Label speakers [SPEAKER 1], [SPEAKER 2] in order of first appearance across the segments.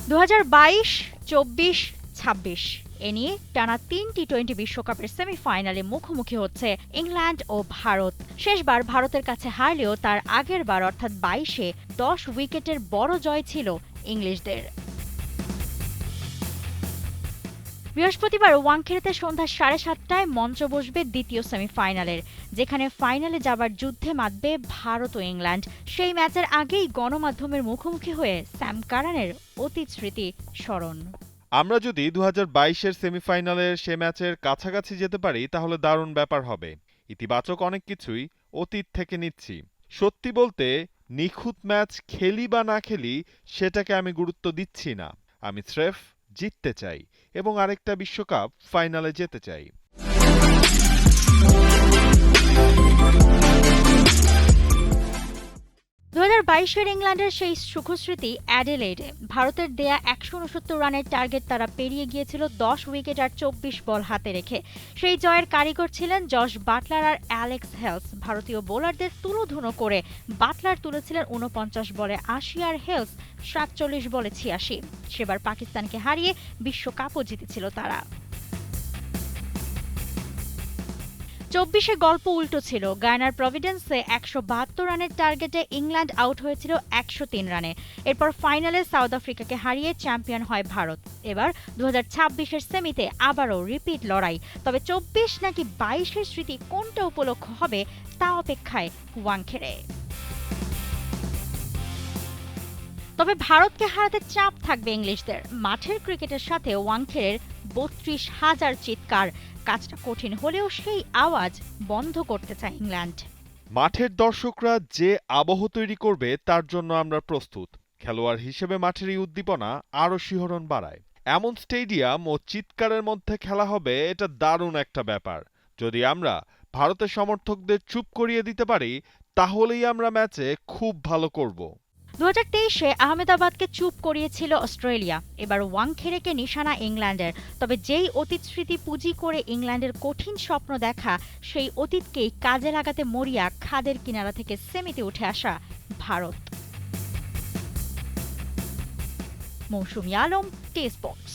[SPEAKER 1] 2022, 24, 26 এ নিয়ে টানা 3 টি-20 বিশ্বকাপের সেমিফাইনালে মুখোমুখি হচ্ছে ইংল্যান্ড ও ভারত। শেষবার ভারতের কাছে হারলেও তার আগের বার অর্থাৎ 22-এ 10 উইকেটের বড় জয় ছিল ইংলিশদের। বৃহস্পতিবার ওয়াংখেড়েতে সন্ধ্যা 7:30টায় মঞ্চ বসবে দ্বিতীয় সেমিফাইনালের, যেখানে ফাইনালে যাবার যুদ্ধে মাতবে ভারত ও ইংল্যান্ড। সেই ম্যাচের আগেই গণমাধ্যমের মুখোমুখি হয়ে স্যাম কারানের অতীত স্মৃতি স্মরণ।
[SPEAKER 2] আমরা যদি 2022-এর সেমিফাইনালের সে ম্যাচের কাছাকাছি যেতে পারি তাহলে দারুণ ব্যাপার হবে। ইতিবাচক অনেক কিছুই অতীত থেকে নিচ্ছি। সত্যি বলতে নিখুঁত ম্যাচ খেলি বা না খেলি সেটাকে আমি গুরুত্ব দিচ্ছি না। আমি স্রেফ জিততে চাই এবং আরেকটা বিশ্বকাপ ফাইনালে যেতে চাই।
[SPEAKER 1] 2022-এর ইংল্যান্ডের সেই সুখস্মৃতি অ্যাডিলেডে ভারতের দেয়া 169 রানের টার্গেট তারা পেরিয়ে গিয়েছিল 10 উইকেট আর 24 বল হাতে রেখে। সেই জয়ের কারিগর ছিলেন জশ বাটলার আর অ্যালেক্স হেলস। ভারতীয় বোলারদের তুলোধুনো করে বাটলার তুলেছিলেন 49 বলে 80 আর হেলস 47 বলে 86। সেবার পাকিস্তানকে হারিয়ে বিশ্বকাপও জিতেছিল তারা। 24-এ গল্প উল্টো ছিল। গায়ানার প্রভিডেন্সে 172 রানের টার্গেটে ইংল্যান্ড আউট হয়েছিল 103 রানে। এরপর ফাইনালে সাউথ আফ্রিকাকে হারিয়ে চ্যাম্পিয়ন হয় ভারত। এবার 2026-এর সেমিতে আবারও রিপিট লড়াই। তবে 24 নাকি 22-এর স্মৃতি কোনটা উপলক্ষ হবে তা অপেক্ষায় ওয়াংখেড়ে। তবে ভারতকে হারাতে চাপ থাকবে ইংলিশদের। মাঠের ক্রিকেটের সাথে ওয়াংখেড়ের 32,000 চিৎকার। কাজটা কঠিন হলেও সেই আওয়াজ বন্ধ করতে চায় ইংল্যান্ড।
[SPEAKER 2] মাঠের দর্শকরা যে আবহ তৈরি করবে তার জন্য আমরা প্রস্তুত। খেলোয়াড় হিসেবে মাঠের এই উদ্দীপনা আরও শিহরণ বাড়ায়। এমন স্টেডিয়াম ও চিৎকারের মধ্যে খেলা হবে, এটা দারুণ একটা ব্যাপার। যদি আমরা ভারতের সমর্থকদের চুপ করিয়ে দিতে পারি তাহলেই আমরা ম্যাচে খুব ভালো করব।
[SPEAKER 1] 2023-এ আহমেদাবাদকে চুপ করিয়েছিল অস্ট্রেলিয়া। এবার ওয়াংখেড়েকে নিশানা ইংল্যান্ডের। তবে যেই অতীত স্মৃতি পুঁজি করে ইংল্যান্ডের কঠিন স্বপ্ন দেখা, সেই অতীতকেই কাজে লাগাতে মরিয়া খাদের কিনারা থেকে সেমিতে উঠে আসা ভারত। মৌসুমী Alam, T Sports.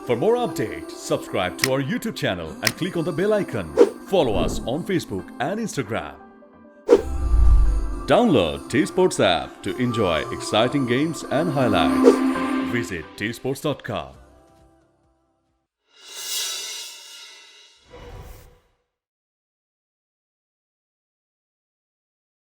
[SPEAKER 3] For more updates, subscribe to our YouTube channel and click on the bell icon. Follow us on Facebook and Instagram. Download T-Sports app to enjoy exciting games and highlights. Visit tsports.com.